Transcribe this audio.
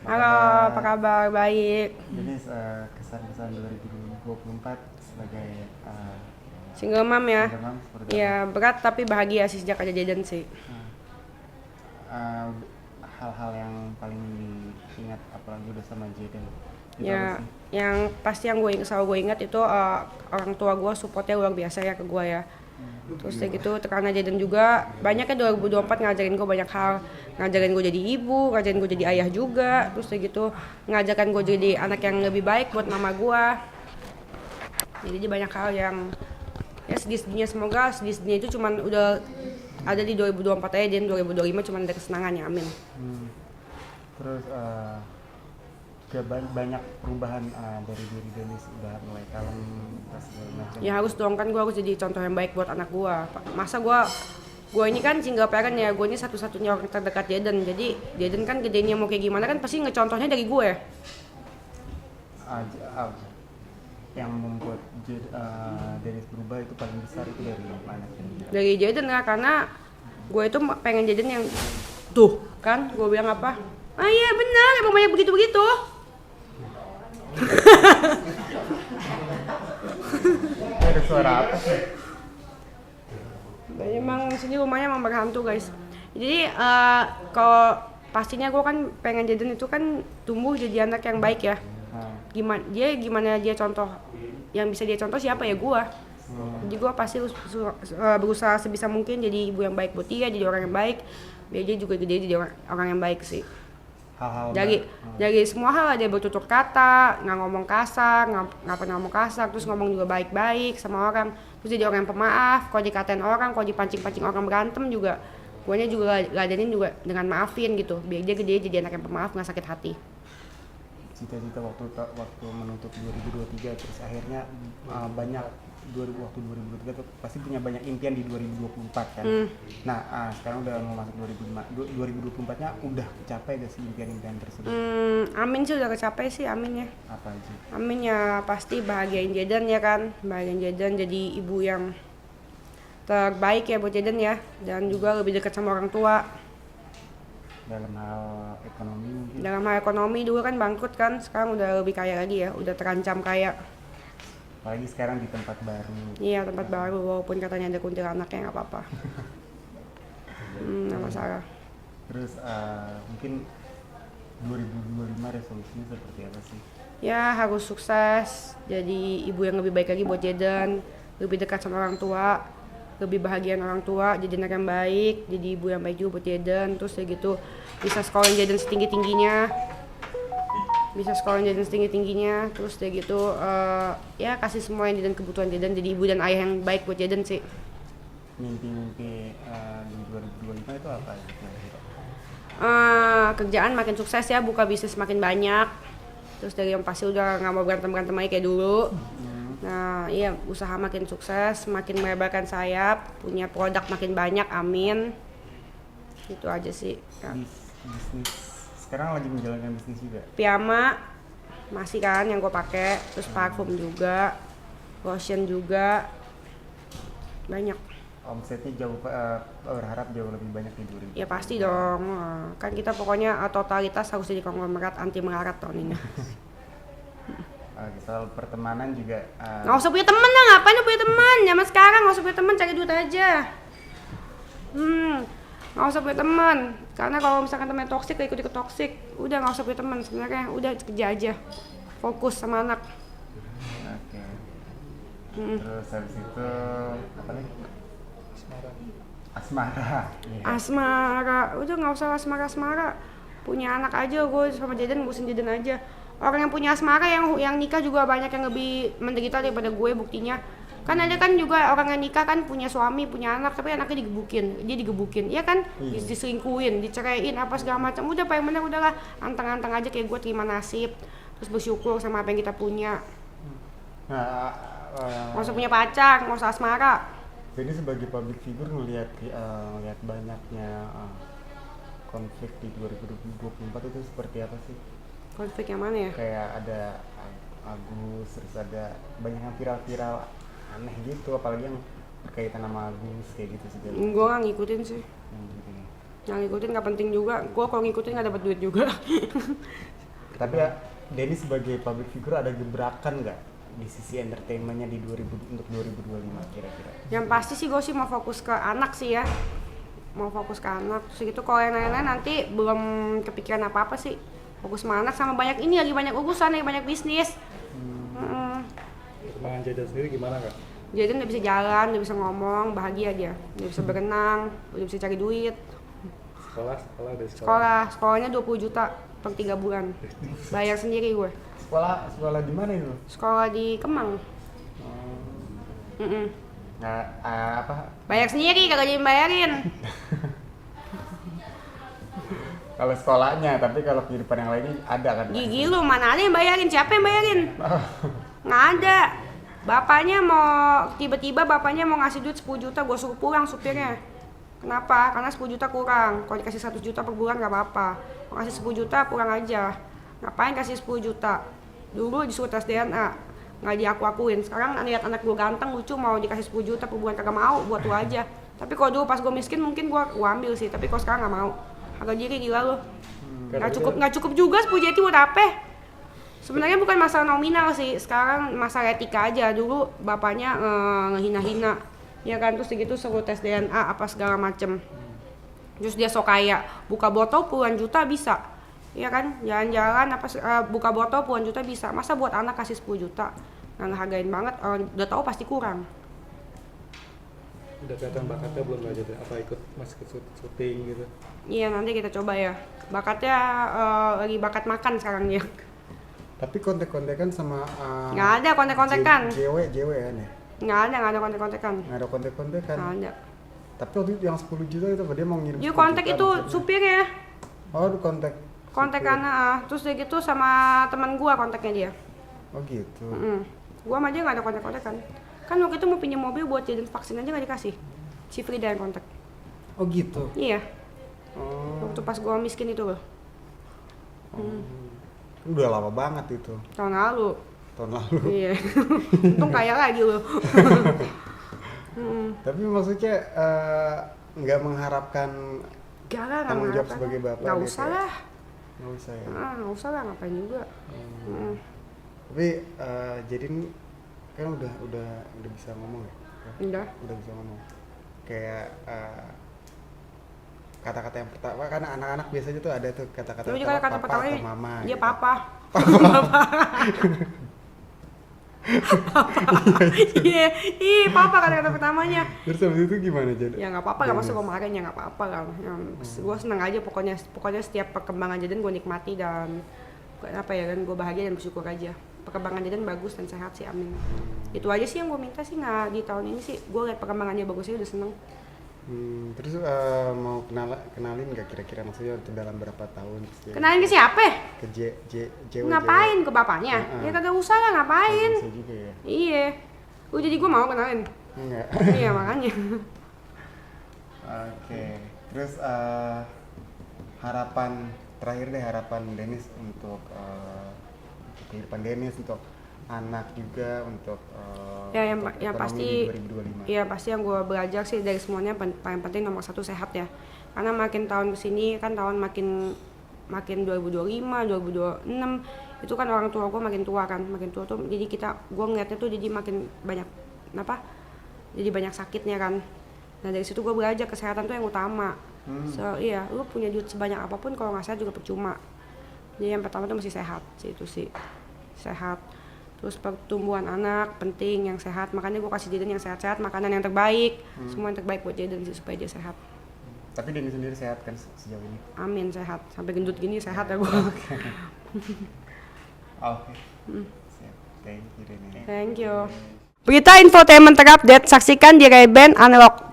Halo, apa kabar? Baik. Jadi kesan-kesan 2024 sebagai Single mom ya? single mom seperti Ya, apa? berat tapi bahagia sih sejak kejadian sih. Nah, uh, hal-hal yang paling diingat apalagi udah sama Jaden itu apa Ya, sih? yang pasti yang selalu gue ingat itu orang tua gue supportnya luar biasa ya ke gue ya. Terus kayak gitu, karena Jaden juga banyak ya 2024 ngajarin gue banyak hal. Ngajarin gue jadi ibu, ngajarin gue jadi ayah juga. Terus kayak gitu, ngajarkan gue jadi anak yang lebih baik buat mama gue. Jadi dia banyak hal yang ya sedih-sedihnya, semoga sedih-sedihnya itu cuman udah ada di 2024 aja, dan 2025 cuman ada kesenangannya, amin. Hmm. Terus juga banyak perubahan dari diri Denis, udah mulai kalem pas segala macam. Ya harus dong, kan gue harus jadi contoh yang baik buat anak gue. Masa gue ini kan single parent ya, gue ini satu-satunya orang terdekat Jaden. Jadi Jaden kan gedenya mau kayak gimana kan pasti ngecontohnya dari gue. Uh, uh, yang membuat Denis berubah itu paling besar itu dari mana kira-kira? Dari Jaden ya, karena gue itu pengen Jaden yang tuh kan, gue bilang apa? Ah iya benar, emang banyak begitu-begitu. Ada suara apa sih? Emang sini rumahnya emang berhantu guys. Jadi kalau pastinya gue kan pengen Jaden itu kan tumbuh jadi anak yang baik ya. Nah, Gimana dia contoh yang bisa dia contoh siapa ya gue. Jadi gue pasti berusaha sebisa mungkin jadi ibu yang baik buat dia, jadi orang yang baik. Biar dia juga gede jadi orang yang baik sih. hal-hal Dari semua hal dia bertutur kata, nggak ngomong kasar, nggak pernah ngomong kasar, terus ngomong juga baik-baik sama orang. Terus jadi orang yang pemaaf, kalau dikatain orang, kalau dipancing-pancing orang berantem juga, guanya juga ladenin juga dengan maafin gitu. Biar dia gede jadi anak yang pemaaf, nggak sakit hati. cita-cita waktu menuntut 2023 terus akhirnya banyak waktu 2023 tuh pasti punya banyak impian di 2024 kan. Nah, sekarang udah mau masuk 2024-nya udah kecapai gak sih impian-impian tersebut? Amin sih udah kecapai sih, amin ya. Apa aja? Amin ya, pasti bahagiain Jaden ya kan. Bahagiain Jaden jadi ibu yang terbaik ya buat Jaden ya. Dan juga lebih dekat sama orang tua. Dalam hal ekonomi mungkin? Dalam hal ekonomi dulu kan bangkrut kan, sekarang udah lebih kaya lagi ya, udah terancam kaya. Apalagi sekarang di tempat baru. Iya, tempat baru, walaupun katanya ada kuntilanaknya nggak apa-apa. Nggak masalah. Terus mungkin 2025 resolusinya seperti apa sih? Ya harus sukses, jadi ibu yang lebih baik lagi buat Jaden, lebih dekat sama orang tua, lebih bahagian orang tua, jadi anak yang baik, jadi ibu yang baik juga buat Jaden. Terus kayak gitu bisa sekolahin Jaden setinggi-tingginya, terus kayak gitu ya kasih semua yang Jaden kebutuhan Jaden, jadi ibu dan ayah yang baik buat Jaden sih. Mimpi-mimpi di 2025 itu apa aja kira-kira? Kerjaan makin sukses ya, buka bisnis makin banyak. Terus dari yang pasti udah nggak mau berantem lagi kayak dulu. Nah iya, usaha makin sukses, makin melebarkan sayap, punya produk makin banyak, amin. Itu aja sih ya. Bisnis sekarang lagi menjalankan bisnis juga. Piyama masih kan yang gue pakai, terus parfum juga, lotion juga, banyak. Omsetnya jauh berharap jauh lebih banyak di 2000. Ya pasti dong, kan kita pokoknya totalitas harus jadi konglomerat anti melarat tahun ini. Soal pertemanan juga Nggak usah punya temen lah, ngapain lu punya teman? Zaman sekarang nggak usah punya teman, cari duit aja. Nggak usah punya teman, karena kalau misalkan temen toksik, ikut-ikut toksik, udah nggak usah punya teman sebenarnya, udah kerja aja, fokus sama anak. oke. Terus habis itu apa lagi? Asmara. Iya. Asmara, udah nggak usah asmara, punya anak aja. Gue sama Jaden ngurusin Jaden aja. Orang yang punya asmara yang nikah juga banyak yang lebih menderita daripada gue, buktinya kan ada kan juga orang yang nikah kan punya suami, punya anak, tapi anaknya digebukin, ya kan, diselingkuhin, diceraiin, apa segala macam. Udah paling bener udahlah, anteng-anteng aja kayak gue, terima nasib, terus bersyukur sama apa yang kita punya. Nah, Nggak usah punya pacar, nggak usah asmara. jadi sebagai public figure ngelihat banyaknya konflik di 2024 itu seperti apa sih? Konflik yang mana ya? Kayak ada Agus, terus ada banyak yang viral-viral aneh gitu, apalagi yang berkaitan sama Agus kayak gitu segala. Gue nggak ngikutin sih. Gitu ya. Yang ngikutin nggak penting juga, gue kalau ngikutin nggak dapat duit juga. Tapi ya, Denny sebagai public figure ada gebrakan nggak di sisi entertainmentnya di untuk 2025 kira-kira? Yang pasti sih gue sih mau fokus ke anak sih ya, mau fokus ke anak. Terus gitu kalau yang lain-lain nanti belum kepikiran apa-apa sih. Fokus sama anak, sama banyak ini lagi, banyak urusan nih, banyak bisnis. Perkembangan Jaden sendiri gimana Kak? Jaden udah bisa jalan, udah bisa ngomong, bahagia dia. Udah bisa berenang, udah bisa cari duit. Sekolahnya 20 juta per 3 bulan. Bayar sendiri gue. Sekolah di mana itu? Sekolah di Kemang. Nggak, apa? Bayar sendiri, kagak jadi bayarin. Kalau sekolahnya, tapi kalau kehidupan yang lainnya ada kan? Gigi lu, mana ada yang bayarin? Siapa yang bayarin? Nggak ada. Bapaknya mau, tiba-tiba bapaknya mau ngasih duit 10 juta, gue suruh pulang supirnya. Kenapa? Karena 10 juta kurang. Kalau dikasih 1 juta per bulan nggak apa-apa. Mau kasih 10 juta pulang aja. Ngapain kasih 10 juta? Dulu disuruh tes DNA, nggak diaku-akuin. Sekarang lihat anak gue ganteng, lucu, mau dikasih 10 juta per bulan kagak mau, buat lu aja. Tapi kalau dulu pas gue miskin mungkin gue ambil sih. Tapi kalau sekarang nggak mau. Harga diri gila lu. Nggak cukup juga 10 juta buat apa? Sebenarnya bukan masalah nominal sih. Sekarang masalah etika aja. Dulu bapaknya ngehina-hina. Ya kan, terus segitu suruh tes DNA apa segala macem. Terus dia sok kaya, buka botol puluhan juta bisa. Ya kan, jalan-jalan buka botol puluhan juta bisa. Masa buat anak kasih 10 juta? Nggak ngehargain banget, udah tahu pasti kurang. Udah kelihatan bakatnya belum nggak jadi? Apa masih ikut syuting gitu? Iya, nanti kita coba ya. Bakatnya lagi bakat makan sekarang dia. Tapi kontek-kontekan sama Nggak ada kontek-kontekan. JW ya nih? Nggak ada kontek-kontekan. Nggak ada kontek-kontekan? Nggak ada. Tapi waktu itu yang 10 juta itu dia mau ngirim 10 Dia kontak juta itu maksudnya. supirnya. Oh, itu kontak Kontekan, terus dia gitu sama teman gua kontaknya dia. Oh gitu. Gua sama dia nggak ada kontak-kontakan. Kan waktu itu mau pinjam mobil buat jadiin vaksin aja nggak dikasih. Si Frida yang kontak. Oh gitu? Iya. Oh. Waktu pas gua miskin itu loh. Udah lama banget itu. Tahun lalu. Iya. Untung kaya lagi loh. Tapi maksudnya nggak mengharapkan Gak tanggung jawab sebagai bapak. Nggak gitu usah ya? lah. Nggak usah ya. Nggak usah lah, ngapain juga. Tapi jadi kan udah bisa ngomong ya? Udah bisa ngomong. Kayak kata-kata yang pertama, karena anak-anak biasanya tuh ada tuh kata-kata papa atau mama. Dia gitu. papa. Iya, papa kata-kata pertamanya. Terus habis itu gimana jadi? Ya nggak apa-apa, nggak masuk gue marahnya, nggak apa-apa lah. Gue seneng aja pokoknya setiap perkembangan Jaden gue nikmati dan apa ya kan, gue bahagia dan bersyukur aja. Perkembangan Jaden bagus dan sehat sih, amin. Itu aja sih yang gue minta sih, nggak di tahun ini sih gue liat perkembangannya bagus aja udah seneng. Terus mau kenalin nggak kira-kira maksudnya untuk dalam berapa tahun? Kenalin ke siapa? Ke JW. Ngapain ke bapaknya? Ya kagak usah lah, ngapain? Bisa juga ya. Iya. Jadi gue mau kenalin. Enggak. Iya makanya. Oke. Terus harapan terakhir deh, harapan Dennis untuk kehidupan Dennis, untuk anak juga, untuk Ya yang ekonomi pasti di 2025. ya pasti yang gue belajar sih dari semuanya paling penting nomor satu sehat ya. Karena makin tahun kesini kan tahun makin 2025, 2026 itu kan orang tua gue makin tua tuh, jadi gue ngeliatnya tuh jadi makin banyak jadi banyak sakitnya kan. Nah dari situ gue belajar kesehatan tuh yang utama. So iya, lu punya duit sebanyak apapun kalau nggak sehat juga percuma. Jadi yang pertama tuh mesti sehat sih, itu sih sehat. Terus pertumbuhan anak penting yang sehat, makanya gue kasih Jaden yang sehat-sehat, makanan yang terbaik, semua yang terbaik buat Jaden sih supaya dia sehat. Tapi Dennis sendiri sehat kan sejauh ini? Amin, sehat. Sampai gendut gini sehat ya gue. Oke. Siap. Thank you Dennis. Thank you. Berita infotainment terupdate saksikan di Ray-Ban Analog.